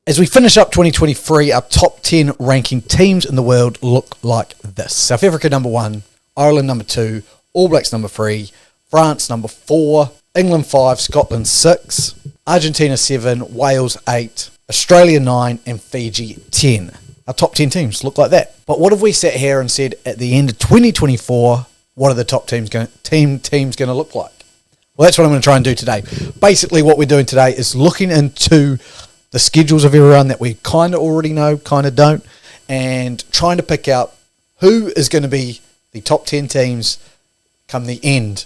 As we finish up 2023, our top 10 ranking teams in the world look like this. South Africa number 1, Ireland number 2, All Blacks number 3, France number 4, England 5, Scotland 6, Argentina 7, Wales 8, Australia 9, and Fiji 10. Our top 10 teams look like that. But what if we sat here and said at the end of 2024, what are the top teams going to look like? Well, that's what I'm going to try and do today. Basically, what we're doing today is looking into the schedules of everyone that we kind of already know, kind of don't, and trying to pick out who is going to be the top 10 teams come the end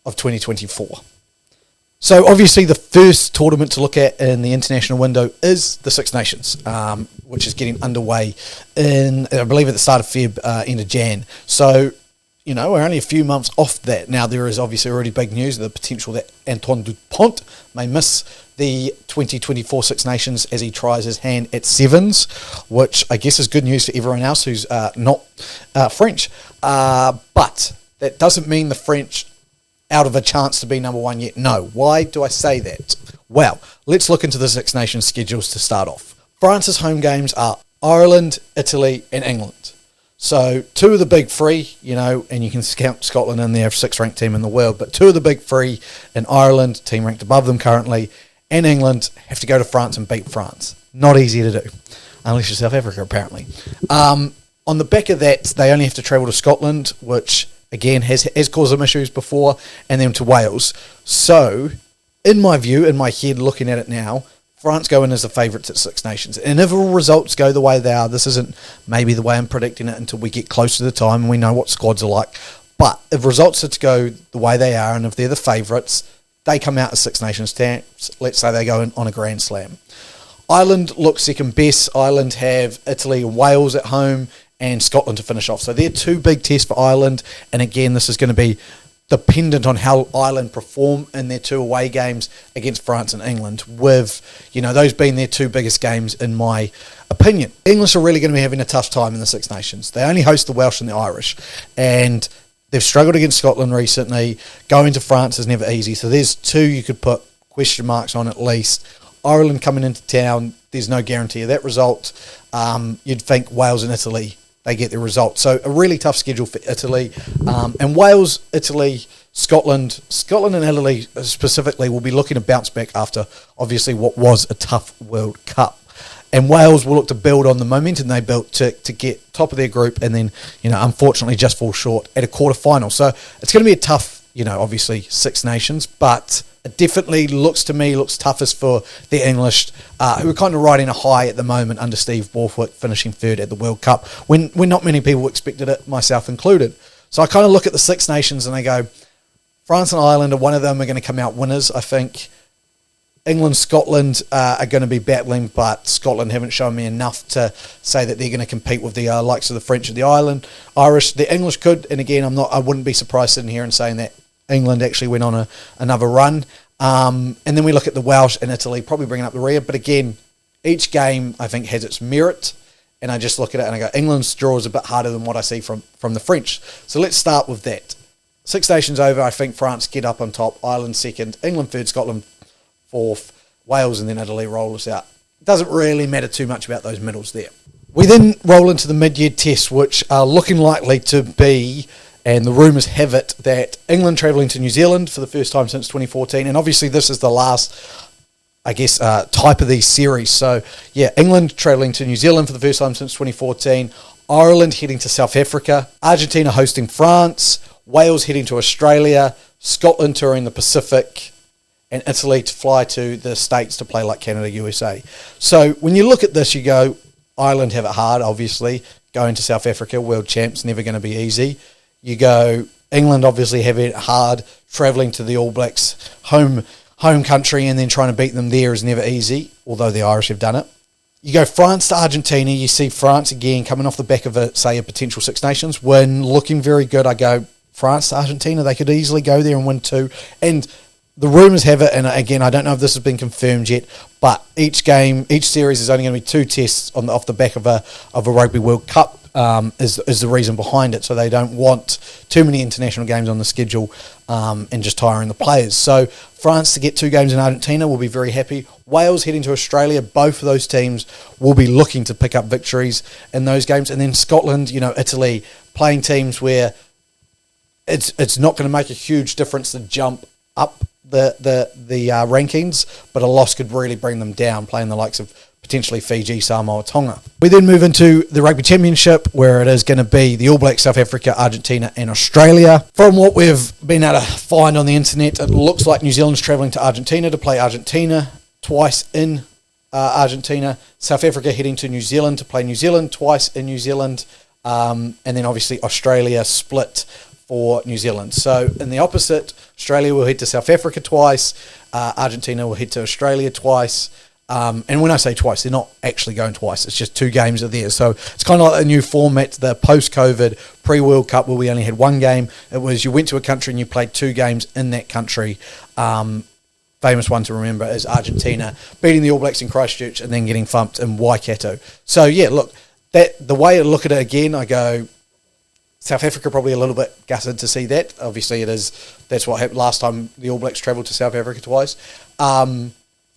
of 2024. So obviously the first tournament to look at in the international window is the Six Nations, which is getting underway in, I believe, at the start of Feb, end of Jan. So, you know, we're only a few months off that. Now, there is obviously already big news, the potential that Antoine Dupont may miss the 2024 Six Nations as he tries his hand at sevens, which I guess is good news for everyone else who's not French. But that doesn't mean the French out of a chance to be number 1 yet. No. Why do I say that? Well, let's look into the Six Nations schedules to start off. France's home games are Ireland, Italy, and England. So 2 of the big 3, you know, and you can count Scotland in there, 6th ranked team in the world, but 2 of the big 3 in Ireland, team ranked above them currently, and England have to go to France and beat France. Not easy to do, unless you're South Africa, apparently. On the back of that, they only have to travel to Scotland, which again has caused them issues before, and then to Wales. So, in my view, in my head, looking at it now, France go in as the favourites at Six Nations. And if all results go the way they are, this isn't maybe the way I'm predicting it until we get close to the time and we know what squads are like. But if results are to go the way they are, and if they're the favourites, they come out as Six Nations champs. Let's say they go in on a Grand Slam. Ireland looks second best. Ireland have Italy and Wales at home, and Scotland to finish off. So they're 2 big tests for Ireland, and again, this is going to be dependent on how Ireland perform in their 2 away games against France and England, with, you know, those being their 2 biggest games in my opinion. English are really going to be having a tough time in the Six Nations. They only host the Welsh and the Irish, and they've struggled against Scotland recently. Going to France is never easy, so there's 2 you could put question marks on at least. Ireland coming into town, there's no guarantee of that result. You'd think Wales and Italy, they get the result. So a really tough schedule for Italy. And Wales, Italy, Scotland and Italy specifically will be looking to bounce back after obviously what was a tough World Cup. And Wales will look to build on the momentum they built to get top of their group and then, you know, unfortunately just fall short at a quarter-final. So it's going to be a tough, you know, obviously Six Nations, but it definitely looks toughest for the English, who are kind of riding a high at the moment under Steve Borthwick, finishing 3rd at the World Cup, when not many people expected it, myself included. So I kind of look at the Six Nations and I go, France and Ireland, one of them are going to come out winners, I think. England, Scotland are going to be battling, but Scotland haven't shown me enough to say that they're going to compete with the likes of the French and the Irish. The English could, and again, I wouldn't be surprised sitting here and saying that England actually went on another run. And then we look at the Welsh and Italy, probably bringing up the rear. But again, each game, I think, has its merit. And I just look at it and I go, England's draw is a bit harder than what I see from the French. So let's start with that. Six Nations over, I think France get up on top, Ireland second, England third, Scotland fourth, Wales and then Italy roll us out. It doesn't really matter too much about those middles there. We then roll into the mid-year tests, which are looking likely to be, and the rumours have it, that England travelling to New Zealand for the first time since 2014, and obviously this is the last, I guess, type of these series. So, yeah, England travelling to New Zealand for the first time since 2014, Ireland heading to South Africa, Argentina hosting France, Wales heading to Australia, Scotland touring the Pacific, and Italy to fly to the States to play like Canada, USA. So when you look at this, you go, Ireland have it hard, obviously. Going to South Africa, world champs, never going to be easy. You go, England obviously have it hard, travelling to the All Blacks, home country, and then trying to beat them there is never easy, although the Irish have done it. You go France to Argentina, you see France again coming off the back of, a potential Six Nations win, looking very good. I go, France to Argentina, they could easily go there and win too. And the rumours have it, and again, I don't know if this has been confirmed yet, but each series is only going to be 2 tests off the back of a Rugby World Cup is the reason behind it. So they don't want too many international games on the schedule and just tiring the players. So France to get 2 games in Argentina will be very happy. Wales heading to Australia. Both of those teams will be looking to pick up victories in those games. And then Scotland, Italy, playing teams where it's not going to make a huge difference to jump up the rankings, but a loss could really bring them down, playing the likes of potentially Fiji, Samoa, Tonga. We then move into the Rugby Championship, where it is going to be the All Blacks, South Africa, Argentina and Australia. From what we've been able to find on the internet, it looks like New Zealand's travelling to Argentina to play Argentina twice in Argentina. South Africa heading to New Zealand to play New Zealand twice in New Zealand. And then obviously Australia split for New Zealand. So in the opposite, Australia will head to South Africa twice. Argentina will head to Australia twice. And when I say twice, they're not actually going twice. It's just 2 games are there. So it's kind of like a new format, the post-COVID pre-World Cup, where we only had 1 game. It was you went to a country and you played 2 games in that country. Famous one to remember is Argentina beating the All Blacks in Christchurch and then getting thumped in Waikato. So yeah, look, the way I look at it again, I go, South Africa probably a little bit gutted to see that. Obviously it is. That's what happened last time the All Blacks travelled to South Africa twice.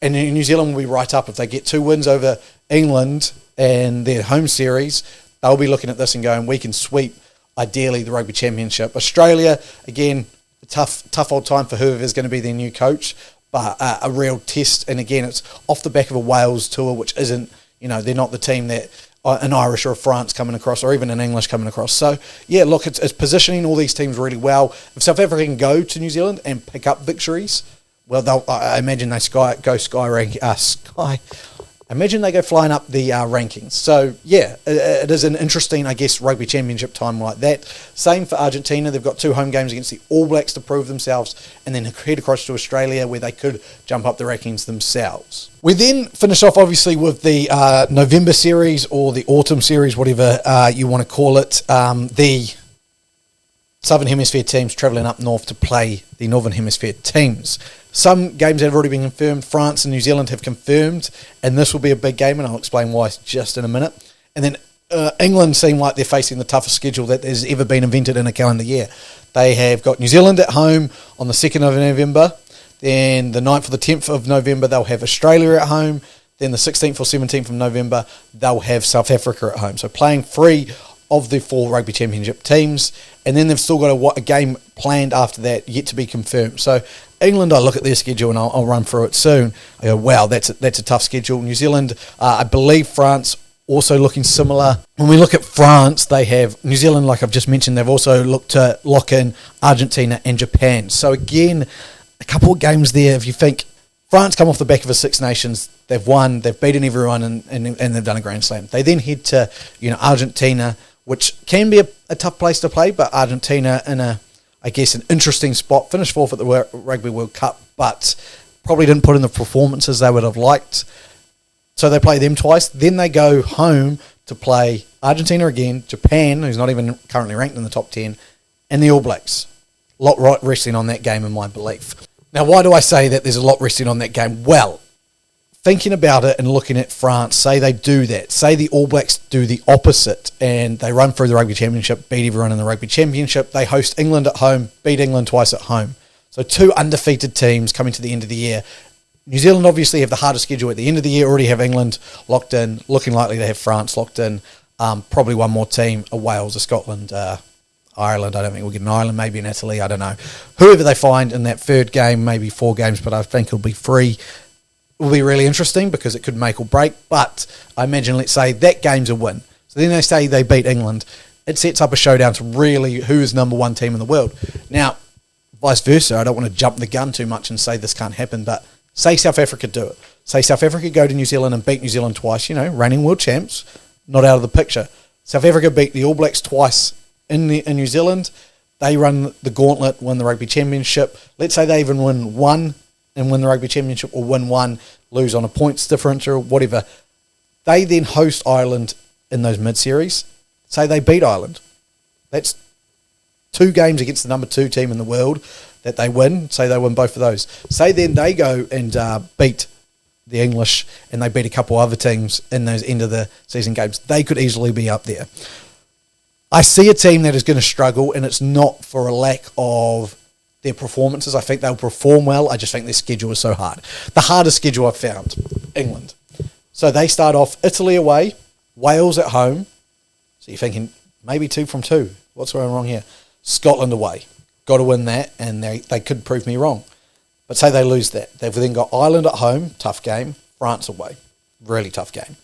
And New Zealand will be right up if they get 2 wins over England and their home series. They'll be looking at this and going, we can sweep, ideally, the Rugby Championship. Australia, again, a tough old time for whoever's going to be their new coach, but a real test. And again, it's off the back of a Wales tour, which isn't, they're not the team that an Irish or a France coming across, or even an English coming across. So, yeah, look, it's positioning all these teams really well. If South Africa can go to New Zealand and pick up victories, well, I imagine they imagine they go flying up the rankings. So, yeah, it is an interesting, I guess, rugby championship time like that. Same for Argentina. They've got 2 home games against the All Blacks to prove themselves, and then head across to Australia where they could jump up the rankings themselves. We then finish off, obviously, with the November series or the autumn series, whatever you want to call it. The Southern Hemisphere teams travelling up north to play the Northern Hemisphere teams. Some games have already been confirmed. France and New Zealand have confirmed, and this will be a big game, and I'll explain why just in a minute. And then England seem like they're facing the toughest schedule that has ever been invented in a calendar year. They have got New Zealand at home on the 2nd of November. Then the 9th or the 10th of November, they'll have Australia at home. Then the 16th or 17th of November, they'll have South Africa at home. So playing 3 of the 4 Rugby Championship teams. And then they've still got a game planned after that, yet to be confirmed. So England, I look at their schedule and I'll run through it soon. I go, wow, that's a tough schedule. New Zealand, I believe France also looking similar. When we look at France, they have New Zealand, like I've just mentioned, they've also looked to lock in Argentina and Japan. So again, a couple of games there. If you think France come off the back of a Six Nations, they've won, they've beaten everyone, and they've done a Grand Slam. They then head to Argentina, which can be a tough place to play, but Argentina in an interesting spot. Finished 4th at the Rugby World Cup, but probably didn't put in the performances they would have liked. So they play them twice. Then they go home to play Argentina again, Japan, who's not even currently ranked in the top 10, and the All Blacks. A lot resting on that game, in my belief. Now, why do I say that there's a lot resting on that game? Well, thinking about it and looking at France, say they do that. Say the All Blacks do the opposite and they run through the Rugby Championship, beat everyone in the Rugby Championship. They host England at home, beat England twice at home. So 2 undefeated teams coming to the end of the year. New Zealand obviously have the hardest schedule at the end of the year, already have England locked in, looking likely to have France locked in, probably one more team, a Wales, a Scotland, Ireland. I don't think we'll get an Ireland, maybe an Italy, I don't know. Whoever they find in that 3rd game, maybe 4 games, but I think it'll be 3. Will be really interesting because it could make or break, but I imagine, let's say, that game's a win. So then they say they beat England. It sets up a showdown to really who is number 1 team in the world. Now, vice versa, I don't want to jump the gun too much and say this can't happen, but say South Africa do it. Say South Africa go to New Zealand and beat New Zealand twice, reigning world champs, not out of the picture. South Africa beat the All Blacks twice in New Zealand. They run the gauntlet, win the Rugby Championship. Let's say they even win 1 and win the Rugby Championship, or win 1, lose on a points differential, whatever. They then host Ireland in those mid-series. Say they beat Ireland. That's 2 games against the number 2 team in the world that they win. Say they win both of those. Say then they go and beat the English and they beat a couple other teams in those end of the season games. They could easily be up there. I see a team that is going to struggle, and it's not for a lack of their performances. I think they'll perform well. I just think their schedule is so hard. The hardest schedule I've found, England. So they start off Italy away, Wales at home. So you're thinking, maybe 2 from 2. What's going wrong here? Scotland away. Got to win that, and they could prove me wrong. But say they lose that. They've then got Ireland at home, tough game. France away, really tough game.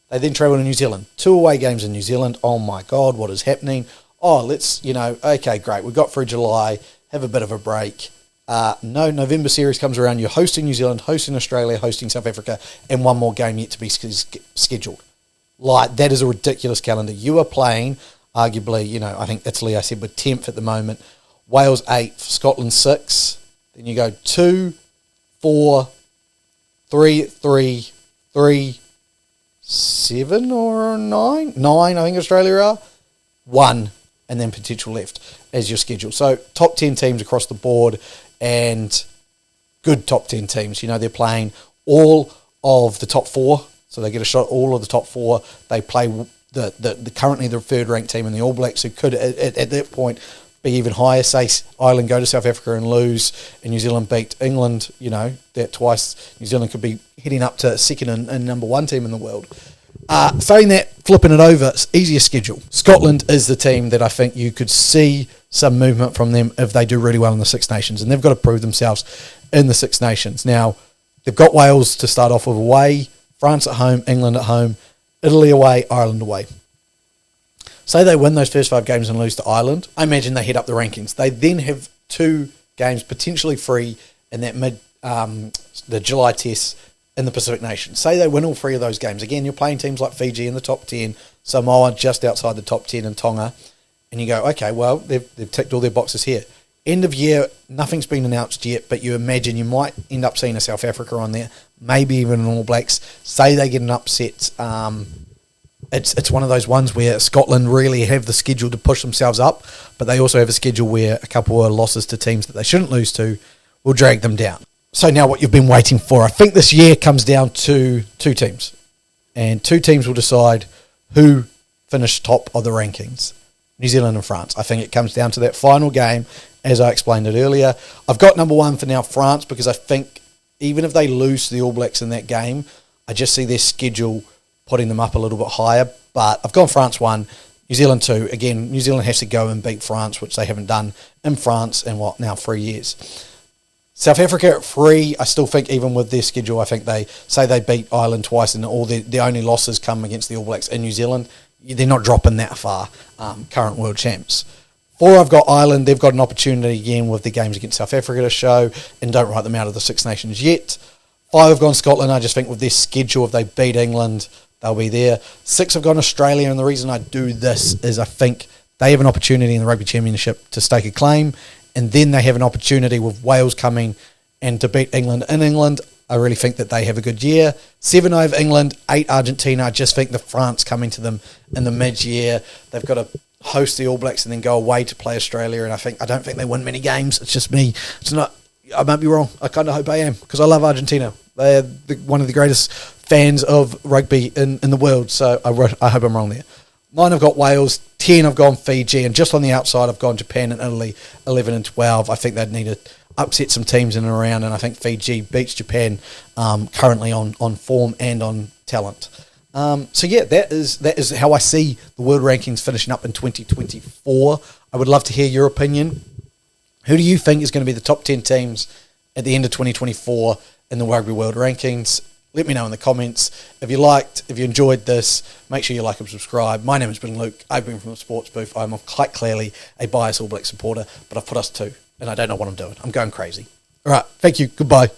They then travel to New Zealand. 2 away games in New Zealand. Oh, my God, what is happening? Oh, let's, okay, great. We got through July, have a bit of a break. No, November series comes around. You're hosting New Zealand, hosting Australia, hosting South Africa, and one more game yet to be scheduled. Like, that is a ridiculous calendar. You are playing, arguably, I think Italy, I said, we're 10th at the moment. Wales 8th, Scotland 6th. Then you go 2, 4, 3, 3, 3, 7 or 9? 9, I think Australia are. 1, and then potential left as your schedule. So top 10 teams across the board, and good top 10 teams. They're playing all of the top 4, so they get a shot all of the top 4. They play the currently the third ranked team in the All Blacks, who could at that point be even higher. Say Ireland go to South Africa and lose, and New Zealand beat England, that twice. New Zealand could be heading up to second and number 1 team in the world. Saying that, flipping it over, easier schedule. Scotland is the team that I think you could see some movement from them if they do really well in the Six Nations, and they've got to prove themselves in the Six Nations. Now, they've got Wales to start off with away, France at home, England at home, Italy away, Ireland away. Say they win those first 5 games and lose to Ireland, I imagine they head up the rankings. They then have 2 games, potentially 3, in that the July tests in the Pacific Nations. Say they win all 3 of those games. Again, you're playing teams like Fiji in the top 10, Samoa just outside the top 10, and Tonga. And you go, okay, well, they've ticked all their boxes here. End of year, nothing's been announced yet, but you imagine you might end up seeing a South Africa on there, maybe even an All Blacks. Say they get an upset. It's one of those ones where Scotland really have the schedule to push themselves up, but they also have a schedule where a couple of losses to teams that they shouldn't lose to will drag them down. So now what you've been waiting for. I think this year comes down to 2 teams, and 2 teams will decide who finished top of the rankings, New Zealand and France. I think it comes down to that final game, as I explained it earlier. I've got number 1 for now, France, because I think even if they lose to the All Blacks in that game, I just see their schedule putting them up a little bit higher. But I've gone France 1, New Zealand 2. Again, New Zealand has to go and beat France, which they haven't done in France in, 3 years. South Africa at 3, I still think even with their schedule, I think they beat Ireland twice and all the only losses come against the All Blacks in New Zealand. They're not dropping that far, current world champs. 4, I've got Ireland. They've got an opportunity again with the games against South Africa to show, and don't write them out of the Six Nations yet. 5, I've gone Scotland. I just think with their schedule, if they beat England, they'll be there. 6, I've gone Australia, and the reason I do this is I think they have an opportunity in the Rugby Championship to stake a claim, and then they have an opportunity with Wales coming and to beat England in England. I really think that they have a good year. 7, I have England. 8, Argentina. I just think the France coming to them in the mid-year. They've got to host the All Blacks and then go away to play Australia, and I don't think they win many games. It's just me. It's not. I might be wrong. I kind of hope I am, because I love Argentina. They're one of the greatest fans of rugby in the world, so I hope I'm wrong there. 9, I've got Wales. 10, I've gone Fiji. And just on the outside, I've gone Japan and Italy, 11 and 12. I think they'd need to upset some teams in and around, and I think Fiji beats Japan currently on form and on talent. So yeah, that is how I see the World Rankings finishing up in 2024. I would love to hear your opinion. Who do you think is going to be the top 10 teams at the end of 2024 in the Rugby World Rankings? Let me know in the comments. If you enjoyed this, make sure you like and subscribe. My name has been Luke. I've been from the Sports Booth. I'm quite clearly a biased All Black supporter, but I've put us 2, and I don't know what I'm doing. I'm going crazy. All right, thank you. Goodbye.